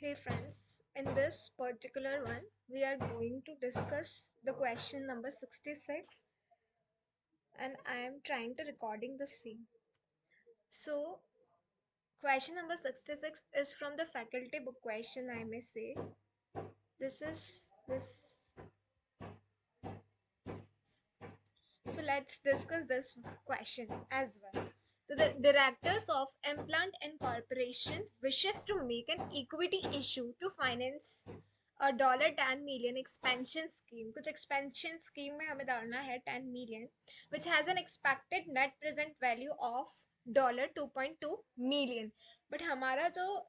Hey friends, in this particular one, we are going to discuss the question number 66 and I am trying to recording the same. So, question number 66 is from the faculty book question, I may say. This is this. So, let's discuss this question as well. So, the directors of Implant Incorporation wishes to make an equity issue to finance $10 million expansion scheme. कुछ expansion scheme में हमें डालना है 10 million, which has an expected net present value of $2.2 million. But हमारा जो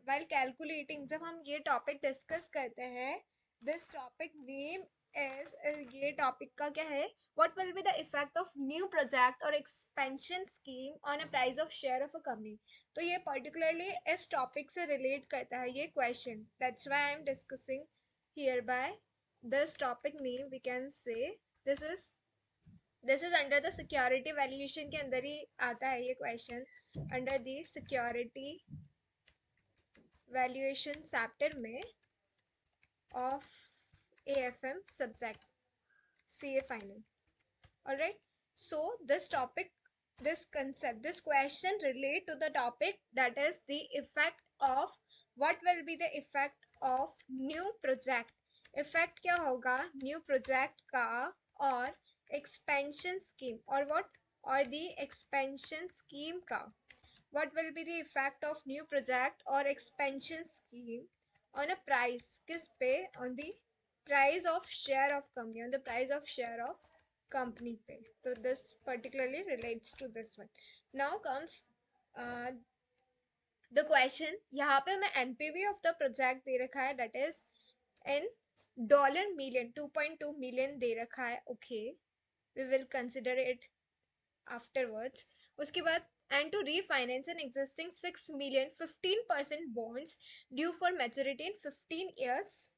while calculating जब हम ये टॉपिक डिस्कस करते हैं, दिस टॉपिक नेम is ये टॉपिक का क्या है, what will be the effect of new project or expansion scheme on a price of share of a company. तो ये particularly इस टॉपिक से रिलेट करता है ये question. That's why I am discussing hereby this topic name. We can say this is under the security valuation के अंदर ही आता है ये question. Under the security valuation chapter में of AFM subject CA final. Alright, so this topic, this concept, this question relate to the topic, that is the effect of, what will be the effect of new project. Effect क्या होगा new project का और expansion scheme और what, और the expansion scheme का. What will be the effect of new project or expansion scheme on a price, किस पे, on the price of share of company, on the price of share of company पे. So this particularly relates to this one. Now comes the question. यहाँ पे मैं NPV of the project दे रखा है, that is in $million, 2.2 million दे रखा है. Okay, we will consider it afterwards. उसके बाद and to refinance an existing 6 million 15% bonds due for maturity in 15 years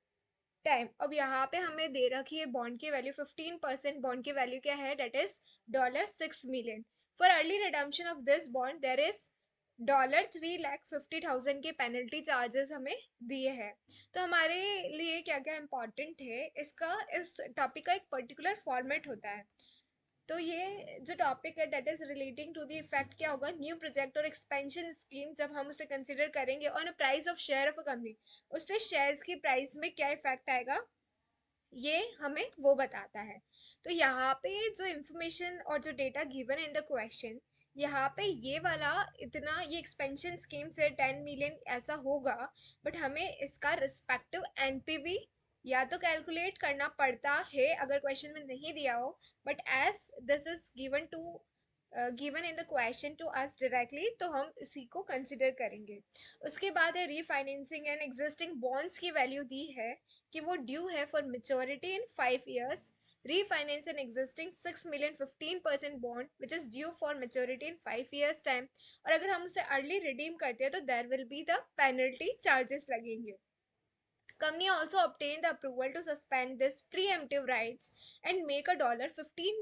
time. अब यहाँ पे हमें दे रखी है बॉन्ड की वैल्यू 15%. बॉन्ड की वैल्यू क्या है, that is $6 million. For early redemption of this bond there is $3,50,000 के पेनल्टी चार्जेस हमें दिए हैं. तो हमारे लिए क्या क्या इंपॉर्टेंट है, इसका इस टॉपिक का एक पर्टिकुलर फॉर्मेट होता है. तो ये जो टॉपिक है that is relating to the effect क्या होगा न्यू प्रोजेक्ट और एक्सपेंशन स्कीम, जब हम उसे कंसिडर करेंगे on a price of share of a company, उससे शेयर्स की प्राइस में क्या इफेक्ट आएगा, ये हमें वो बताता है. तो यहाँ पे जो इंफॉर्मेशन और जो data given in the question, यहाँ पे ये वाला इतना, ये एक्सपेंशन स्कीम से 10 मिलियन ऐसा होगा, बट हमें इसका रिस्पेक्टिव एनपीवी या तो कैलकुलेट करना पड़ता है अगर क्वेश्चन में नहीं दिया हो, but as this is given to given in the question to us directly, तो हम इसी को कंसिडर करेंगे. उसके बाद है रीफाइनेंसिंग एंड एग्जिस्टिंग बॉन्ड्स की वैल्यू दी है कि वो ड्यू है for maturity in 5 years. Refinance an existing 6 million 15% bond which is due for maturity in 5 years time. और अगर हम उसे अर्ली रिडीम करते हैं तो there will be the penalty charges लगेंगे. Company also obtained the approval to suspend this preemptive rights and make a $15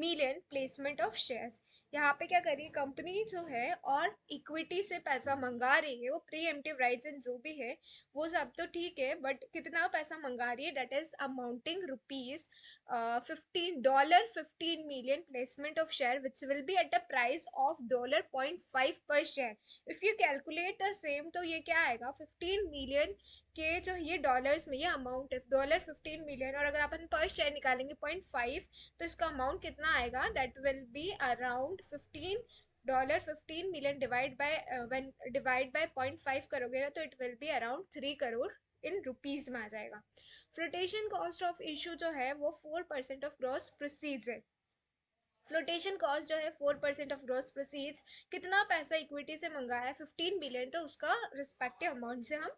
million placement of shares. यहाँ पे क्या करिए, कंपनी जो है और इक्विटी से पैसा मंगा रही है, वो प्रीएम्प्टिव राइट्स एंड जो भी है वो सब तो ठीक है, बट कितना पैसा मंगा रही है, that is amounting rupees $15 million placement of share which will be at a price of $0.5 per share. If you calculate the same, तो ये क्या आएगा, 15 million के जो ये डॉलर्स में ये अमाउंट है $15 million, और अगर अपन पर शेयर निकालेंगे 0.5, तो इसका अमाउंट कितना आएगा, that will be around $15 divide by when divide by 0.5 करोगे ना, तो it will be around 3 crore in rupees में आ जाएगा. फ्लोटेशन कॉस्ट ऑफ इशू जो है वो 4% ऑफ ग्रॉस प्रोसीड्स है. फ्लोटेशन कॉस्ट जो है 4% ऑफ ग्रॉस प्रोसीड्स, कितना पैसा इक्विटी से मंगाया है 15 बिलियन, तो उसका रिस्पेक्टिव अमाउंट से हम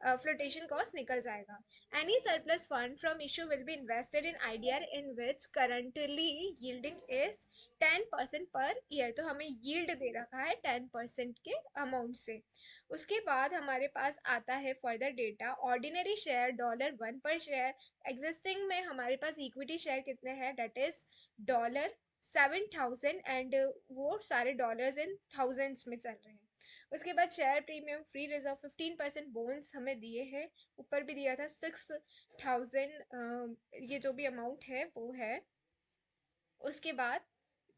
फ्लोटेशन कॉस्ट निकल जाएगा. Any surplus fund from issue will be invested in IDR in which currently yielding is 10% per year. तो हमें यील्ड दे रखा है 10% के अमाउंट से. उसके बाद हमारे पास आता है फर्दर डेटा. ऑर्डिनरी शेयर $1 पर शेयर. एग्जिस्टिंग में हमारे पास इक्विटी शेयर कितने हैं, डेट इज $7,000 एंड वो सारे डॉलर्स इन थाउजेंड्स में चल रहे हैं. उसके बाद share premium, free reserve, 15% bones हमें दिए हैं, ऊपर भी दिया था 6,000, ये जो भी अमाउंट है वो है। उसके बाद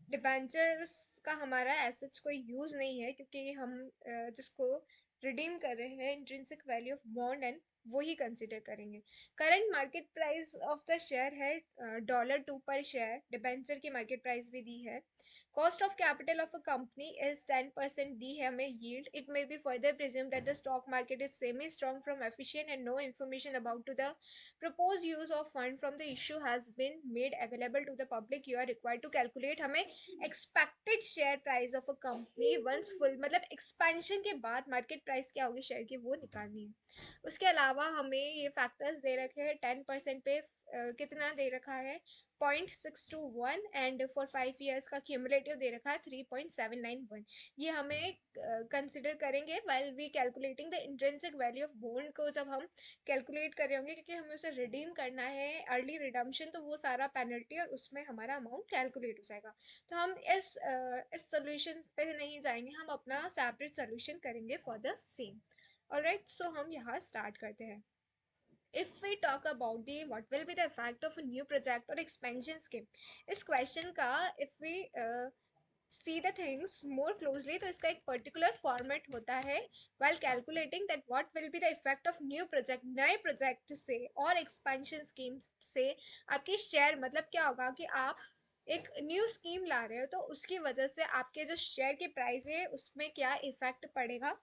डिबेंचर्स का हमारा एसेट्स कोई यूज़ नहीं है, क्योंकि हम जिसको रिडीम कर रहे हैं intrinsic value of bond and वो ही कंसिडर करेंगे। Current market price of the share है $2 पर शेयर, डिबेंचर की मार्केट प्राइस भी दी है। Cost of capital of a company is 10% दी है हमें yield. It may be further presume that the stock market is semi strong from efficient and no information about to the proposed use of fund from the issue has been made available to the public. You are required to calculate हमें expected share price of a company once full, मतलब expansion के बाद market price क्या होगी share की वो निकालनी है। उसके अलावा हमें ये फैक्टर्स दे रखे हैं 10% पे, कितना दे रखा है 0.621 एंड फॉर 5 years का क्यूमुलेटिव दे रखा है 3.791। ये हमें कंसिडर करेंगे while we calculating the intrinsic value of bond को, जब हम कैलकुलेट कर रहे होंगे, क्योंकि हमें उसे रिडीम करना है अर्ली रिडम्पशन, तो वो सारा पेनल्टी और उसमें हमारा अमाउंट कैलकुलेट हो जाएगा। तो हम इस सोल्यूशन पे नहीं जाएंगे, हम अपना सेपरेट सोल्यूशन करेंगे फॉर द सेम। ऑलराइट, सो हम यहाँ स्टार्ट करते हैं। If we talk about the what will be the effect of a new project or expansion scheme, इस क्वेश्चन का if we see the things more closely, तो इसका एक पर्टिकुलर फॉर्मेट होता है while calculating that what will be the effect of new project, नए project से और एक्सपेंशन स्कीम से आपकी शेयर, मतलब क्या होगा कि आप एक न्यू स्कीम ला रहे हो तो उसकी वजह से आपके जो शेयर की प्राइस है उसमें क्या इफेक्ट पड़ेगा,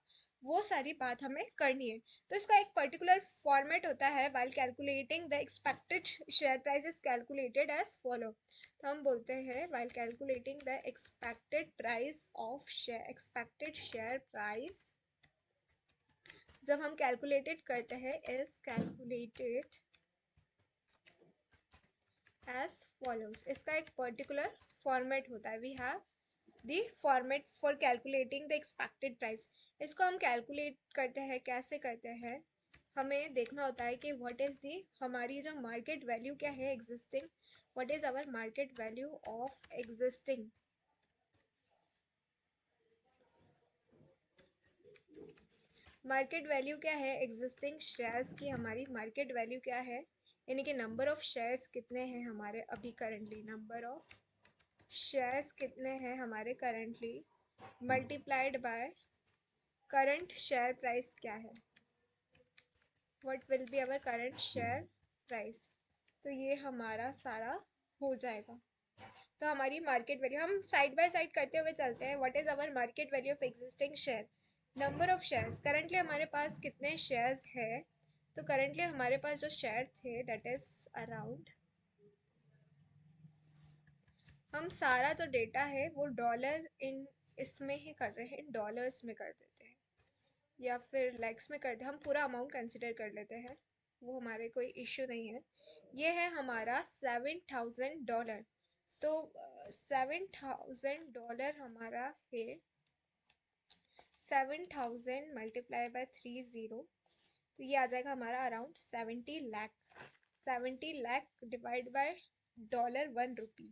वो सारी बात हमें करनी है। तो इसका एक पर्टिकुलर फॉर्मेट होता है while calculating the expected share price is calculated as follow। तो हम बोलते हैं while calculating the expected price of share, expected share price जब हम कैलकुलेटेड करते हैं is calculated as follows। इसका एक पर्टिकुलर फॉर्मेट होता है, we have the format for calculating the expected price. इसको हम कैलकुलेट करते हैं, कैसे करते हैं, हमें देखना होता है कि व्हाट इज़ दी हमारी जो मार्केट वैल्यू क्या है existing, what is our market value of existing. Market value क्या है एग्जिस्टिंग शेयर्स की, हमारी मार्केट वैल्यू क्या है, यानी कि नंबर ऑफ शेयर्स कितने हैं हमारे अभी करंटली, नंबर ऑफ शेयर्स कितने हैं हमारे currently multiplied by current share price क्या है, what will be our current share price. तो ये हमारा सारा हो जाएगा। तो हमारी मार्केट वैल्यू हम साइड बाय साइड करते हुए चलते हैं। What is our market value of existing share, number of shares, currently हमारे पास कितने शेयर्स है, तो करंटली हमारे पास जो शेयर थे दैट इज अराउंड, हम सारा जो डेटा है वो डॉलर इन इसमें ही कर रहे हैं, डॉलर्स में कर देते हैं या फिर लैक्स में करते हैं, हम पूरा अमाउंट कंसिडर कर लेते हैं, वो हमारे कोई इश्यू नहीं है। ये है हमारा $7,000। तो $7,000 हमारा है, 7,000 मल्टीप्लाई बाय 30, तो ये आ जाएगा हमारा around 70 lakh. 70 lakh divide by $1।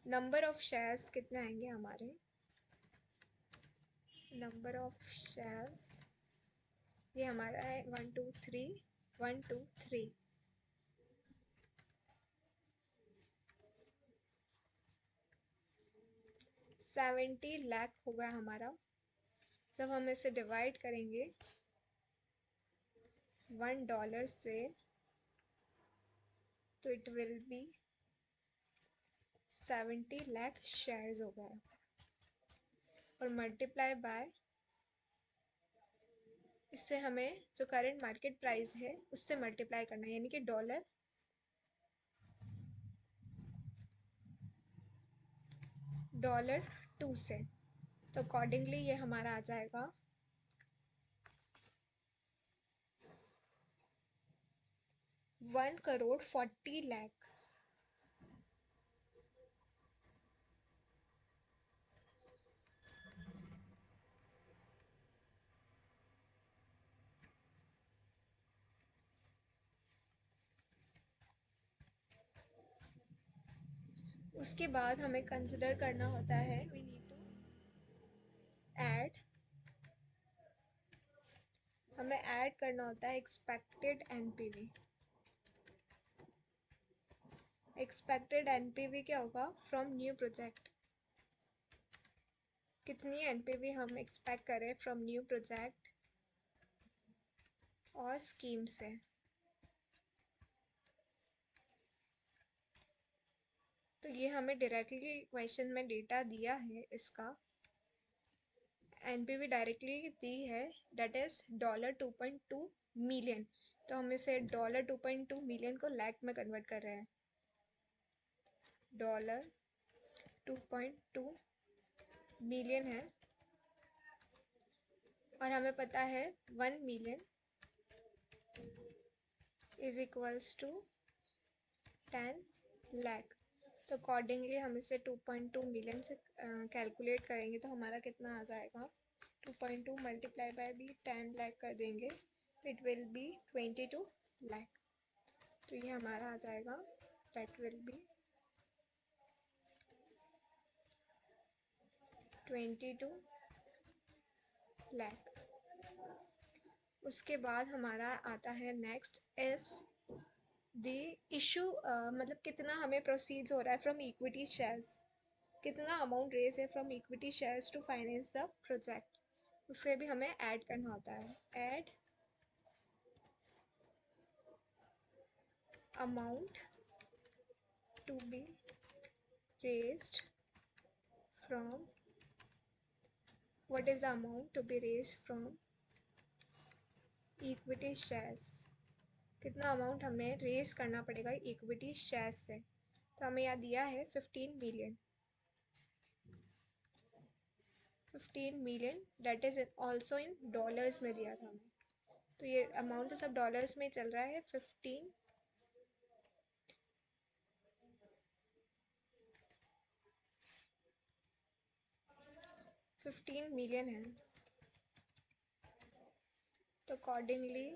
Number of shares कितने आएंगे हमारे, नंबर ऑफ शेयर्स ये हमारा है 1 2 3, 1 2 3। 70 लाख होगा हमारा। जब हम इसे डिवाइड करेंगे $1 से, तो it will B 70 lakh shares हो गए, और मल्टीप्लाई बाय, इससे हमें जो करंट मार्केट प्राइस है उससे मल्टीप्लाई करना है, यानी कि $2 से। तो अकॉर्डिंगली ये हमारा आ जाएगा 1,40,00,000। उसके बाद हमें कंसिडर करना होता है, वी नीड टू ऐड, हमें ऐड करना होता है एक्सपेक्टेड एनपीवी। एक्सपेक्टेड एनपीवी क्या होगा? फ्रॉम न्यू प्रोजेक्ट, कितनी एनपीवी हम एक्सपेक्ट करें फ्रॉम न्यू प्रोजेक्ट और स्कीम से। तो ये हमें डायरेक्टली क्वेश्चन में डेटा दिया है, इसका एनपीवी डायरेक्टली दी है, दैट इज $2.2 मिलियन। तो हम इसे $2.2 मिलियन को लैख में कन्वर्ट कर रहे हैं। $2.2 मिलियन है और हमें पता है 1 million is equals to 10 lakh. तो अकॉर्डिंगली हम इसे 2.2 मिलियन से कैलकुलेट करेंगे तो हमारा कितना आ जाएगा? 2.2 मल्टीप्लाई बाय भी 10 लाख कर देंगे तो इट विल बी 22 लाख। तो ये हमारा आ जाएगा, दैट विल बी 22 लाख। उसके बाद हमारा आता है नेक्स्ट इज द इशू, मतलब कितना हमें प्रोसीड्स हो रहा है फ्रॉम इक्विटी शेयर्स, कितना अमाउंट रेज है from equity shares to finance the project. उसके भी हमें ऐड करना होता है, add amount to be raised from, what is the amount to be raised from equity shares, कितना अमाउंट हमें रेज करना पड़ेगा इक्विटी शेयर्स से। तो हमें यहाँ दिया है 15 million, 15 million that is also in dollars में दिया था हमें। तो ये अमाउंट तो सब डॉलर्स में चल रहा है, 15 मिलियन है। तो अकॉर्डिंगली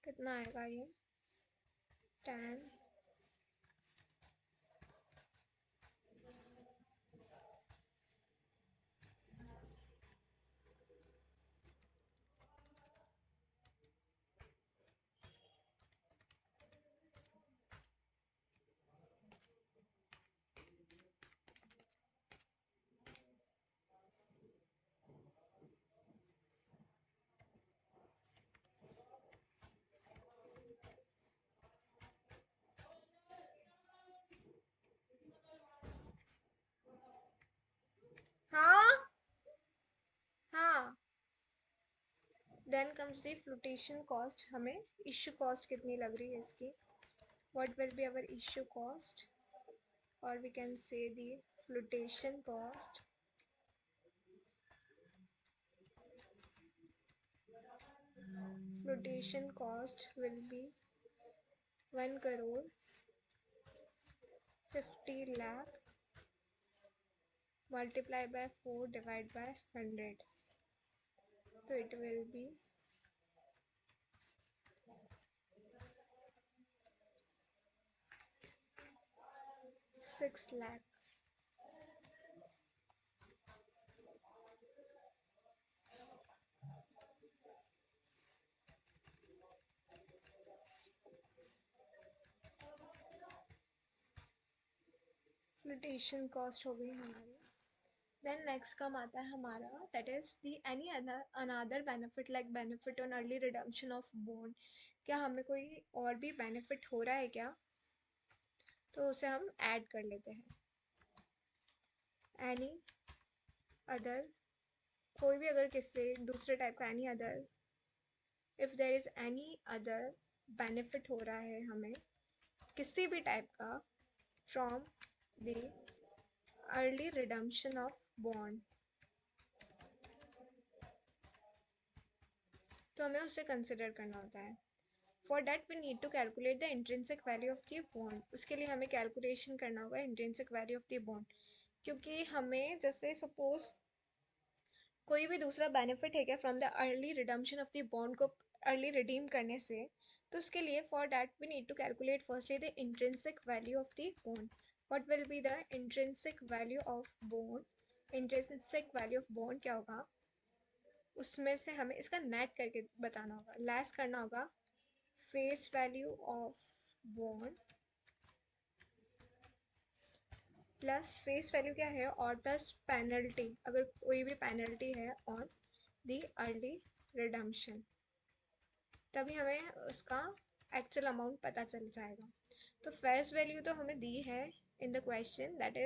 कितना आएगा ये? 10 हाँ हाँ। Then comes the flotation cost, हमें इश्यू कॉस्ट कितनी लग रही है इसकी, what will be our issue cost, और we can say the flotation cost. Flotation cost will be 1 crore 50 lakh multiply by 4 divide by 100. So it will be 6 lakh. Flotation cost हो गई हमारी। Then next come आता है हमारा, that is the any another benefit like benefit on early redemption of bond। क्या हमें कोई और भी benefit हो रहा है क्या? तो उसे हम add कर लेते हैं। Any other, कोई भी अगर किसी दूसरे टाइप का any other, if there is any other benefit हो रहा है हमें किसी भी टाइप का from the early redemption of bond, तो हमें उसे कंसिडर करना होता है। For that we need to calculate the intrinsic value of the bond. उसके लिए हमें कैलकुलेशन करना होगा intrinsic value of the bond, क्योंकि हमें जैसे सपोज कोई भी दूसरा बेनिफिट है क्या from the early redemption of the bond को अर्ली रिडीम करने से, तो उसके लिए for that we need to calculate firstly the intrinsic value of the bond. What will be the intrinsic value of bond? Intrinsic value of bond क्या होगा, उसमें से हमें इसका नेट करके बताना होगा, लेस करना होगा face value of bond plus face value क्या है और प्लस पेनल्टी, अगर कोई भी पेनल्टी है ऑन दी अर्ली रिडम्पशन, तभी हमें उसका एक्चुअल अमाउंट पता चल जाएगा। तो फेस वैल्यू तो हमें दी है इन the question, that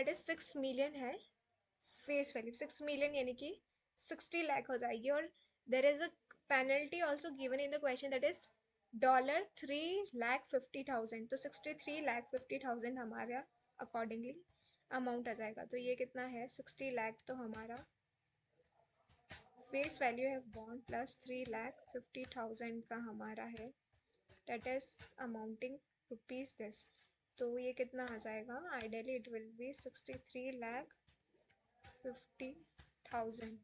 is 6 million है फेस वैल्यू, 6 मिलियन यानी कि 60 लाख हो जाएगी। और there is a penalty also given in the question, that is $3,50,000, तो 63,50,000 हमारा अकॉर्डिंगली अमाउंट आ जाएगा। तो ये कितना है 60 लाख, तो हमारा फेस वैल्यू है बॉन्ड प्लस 3,50,000 का हमारा है, that is amounting rupees this. तो ये कितना आ जाएगा, आइडियली इट विल बी 63,50,000,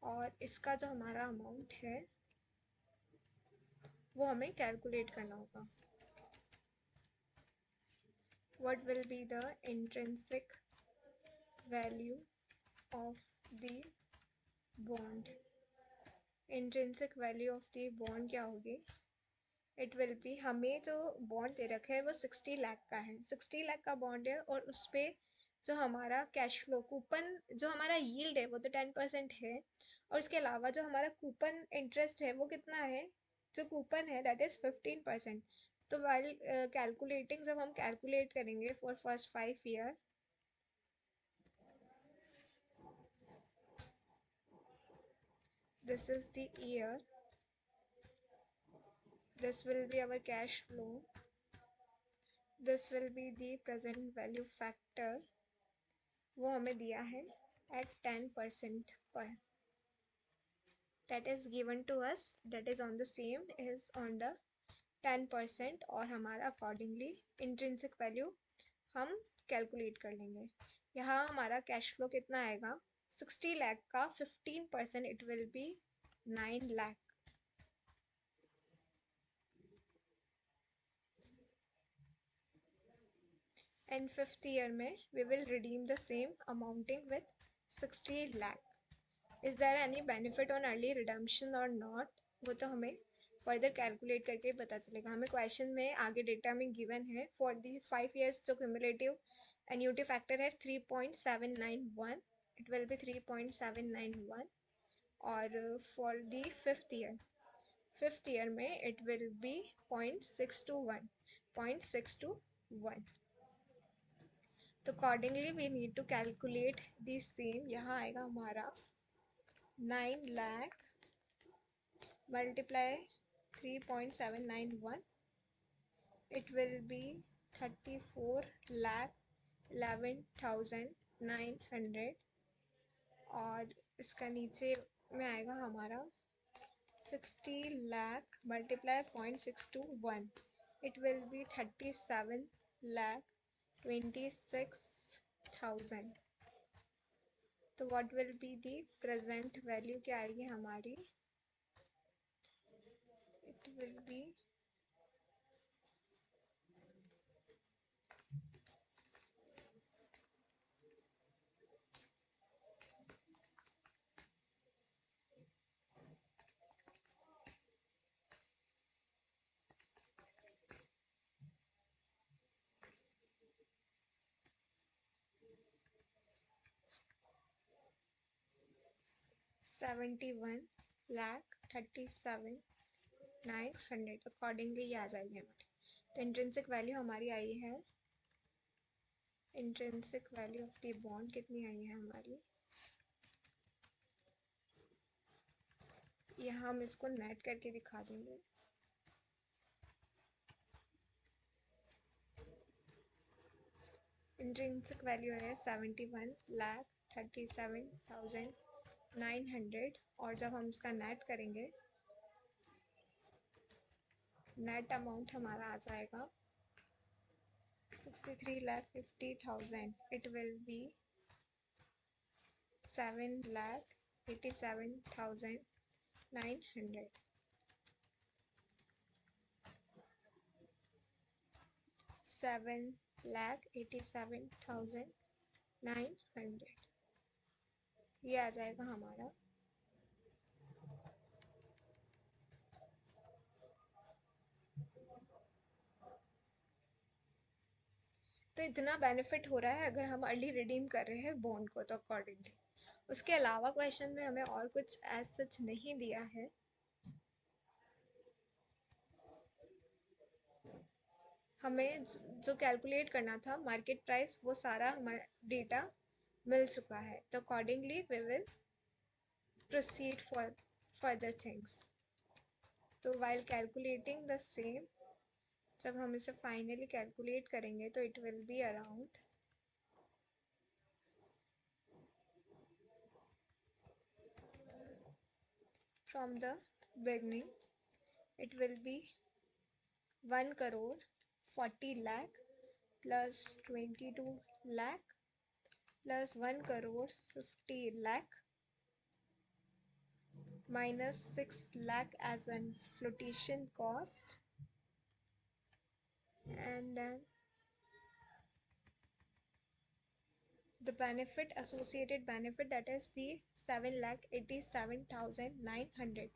और इसका जो हमारा अमाउंट है वो हमें कैलकुलेट करना होगा। What will be the intrinsic value of the bond, intrinsic value of the bond क्या होगी, इट विल बी, हमें जो बॉन्ड दे रखा है वो 60 लाख का है, 60 लाख का बॉन्ड है, और उस पर जो हमारा कैश फ्लो कूपन, जो हमारा यील्ड है वो तो 10% है, और उसके अलावा जो हमारा कूपन इंटरेस्ट है वो कितना है, जो कूपन है दैट इज 15%। तो वाइल कैलकुलेटिंग, जब हम कैलकुलेट करेंगे for first 5 year, this is the year, this will be our cash flow, this will be the present value factor, वो हमें दिया है at 10% पर, that is given to us, that is on the same is on the 10%, और हमारा accordingly intrinsic value हम calculate कर लेंगे। यहाँ हमारा कैश फ्लो कितना आएगा, 60 लाख का 15% it will be 9 lakh, and 5th year में we will redeem the same amounting with 60 lakh. Is there any benefit on early redemption और नॉट, वो तो हमें फर्दर कैलकुलेट करके पता चलेगा। हमें क्वेश्चन में आगे डेटा में गिवन है फॉर दी 5 ईयर्स जो क्यूमुलेटिव एन्यूटी फैक्टर है 3.791, इट विल बी 3.791, और फॉर दी 5th ईयर में इट विल बी 0.621, 0.621। तो accordingly we need to calculate the same, यहाँ आएगा हमारा 9 lakh multiply 3.791, it will be 34,11,900, और इसका नीचे में आएगा हमारा 60 lakh multiply 0.621, it will be 37,26,000। तो what will be the present value क्या आएगी हमारी, it will be 71,37,900, अकॉर्डिंगली ये आ जाएगी हमारी। तो इंट्रिंसिक वैल्यू हमारी आई है, intrinsic value of the bond कितनी आई है हमारी, यहाँ हम इसको नेट करके दिखा देंगे। इंट्रिंसिक वैल्यू है 71,37,900, और जब हम इसका नेट करेंगे नेट अमाउंट हमारा आ जाएगा 63,50,000, इट विल बी 7,87,900, 7 7,87,900, ये आ जाएगा हमारा। तो इतना बेनिफिट हो रहा है अगर हम अर्ली रिडीम कर रहे हैं बॉन्ड को तो अकॉर्डिंगली। उसके अलावा क्वेश्चन में हमें और कुछ एज सच नहीं दिया है। हमें जो कैलकुलेट करना था मार्केट प्राइस वो सारा हमारा डेटा मिल चुका है, तो accordingly we will proceed for further things. तो वाइल कैलकुलेटिंग द सेम, जब हम इसे फाइनली कैलकुलेट करेंगे तो it will be around from the beginning it will be 1 crore 40 lakh plus 22 lakh plus 1 crore 50 lakh minus 6 lakh as an flotation cost, and then the benefit, associated benefit, that is the 7,87,900.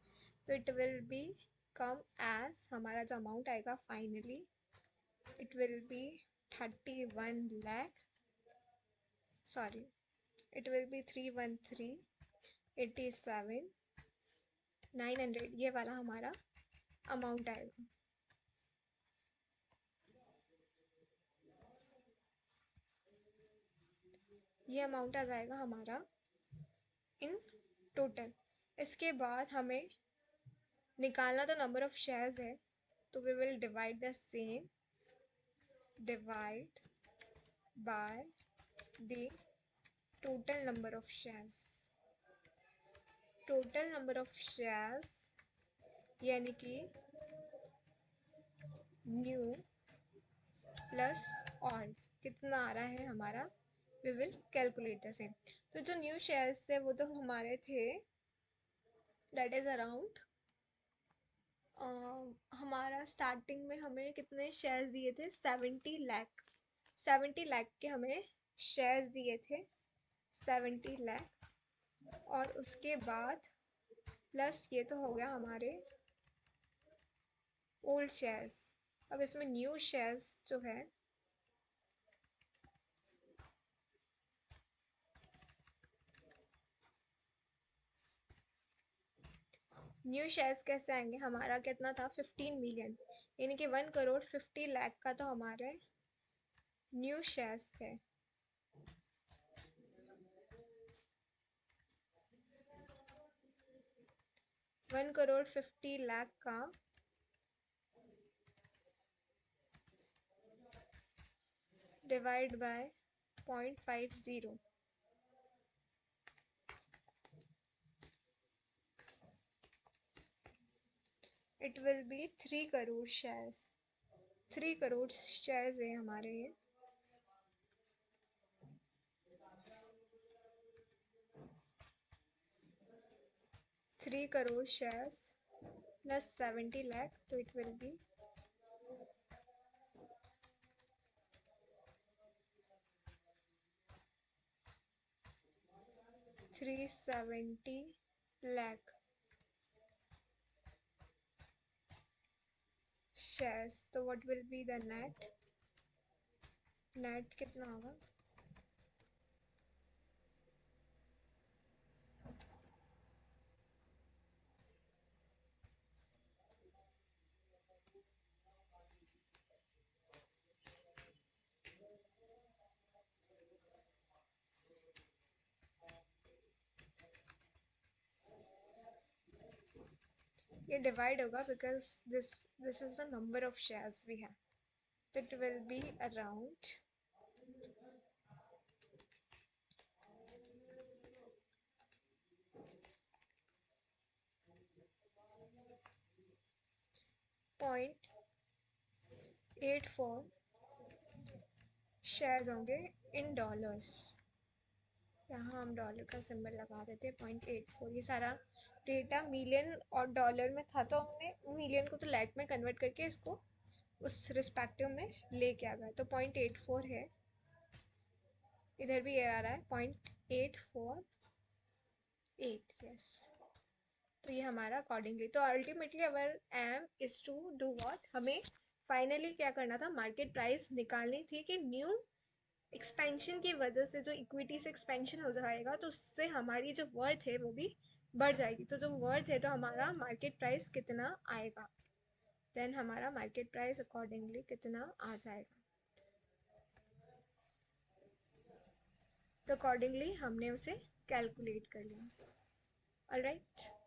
तो it will be come as हमारा जो amount आएगा finally it will be 31 lakh, sorry, it will be 313,87,900, ये वाला हमारा amount आएगा। ये amount आ जाएगा हमारा इन टोटल। इसके बाद हमें निकालना तो नंबर ऑफ शेयर्स है, तो we will divide the same, divide by the total number of shares. Total number of shares यानी कि न्यू प्लस ऑल कितना आ रहा है हमारा, we will calculate the same. तो जो न्यू शेयर्स थे वो तो हमारे थे, दैट इज अराउंड हमारा स्टार्टिंग में हमें कितने शेयर्स दिए थे, 70 लाख। 70 लाख के हमें शेयर्स दिए थे, 70 लाख। और उसके बाद प्लस ये तो हो गया हमारे ओल्ड शेयर्स। अब इसमें न्यू शेयर्स जो है, न्यू शेयर्स कैसे आएंगे, हमारा कितना था 15 मिलियन, यानी कि 1 करोड़ 50 लाख का तो हमारे न्यू शेयर्स थे। 1 करोड़ 50 लाख का divide by 0.50, it will B 3 crore shares. 3 crore shares है हमारे ये। 3 करोड़ शेयर्स प्लस 70 लाख, तो it will be 370 lakh shares. तो what will be the net, net कितना होगा, ये डिवाइड होगा because this is the number of shares we have, तो it will be around 0.84 shares होंगे इन डॉलर्स। यहाँ हम डॉलर का सिंबल लगा देते हैं, 0.84। ये सारा डेटा मिलियन और डॉलर में था, तो हमने मिलियन को तो लैख में कन्वर्ट करके इसको उस रिस्पेक्टिव में लेके आ गए। तो 0.84 है, इधर भी ये आ रहा है 0.848, यस। तो ये हमारा अकॉर्डिंगली, तो ultimately our aim is to do what, हमें फाइनली क्या करना था, मार्केट प्राइस निकालनी थी कि न्यू एक्सपेंशन की वजह से जो इक्विटी से एक्सपेंशन हो जाएगा तो उससे हमारी जो वर्थ है वो भी बढ़ जाएगी। तो जो वर्थ है तो हमारा मार्केट प्राइस कितना आएगा, देन हमारा मार्केट प्राइस अकॉर्डिंगली कितना आ जाएगा। तो अकॉर्डिंगली हमने उसे कैलकुलेट कर लिया। ऑलराइट।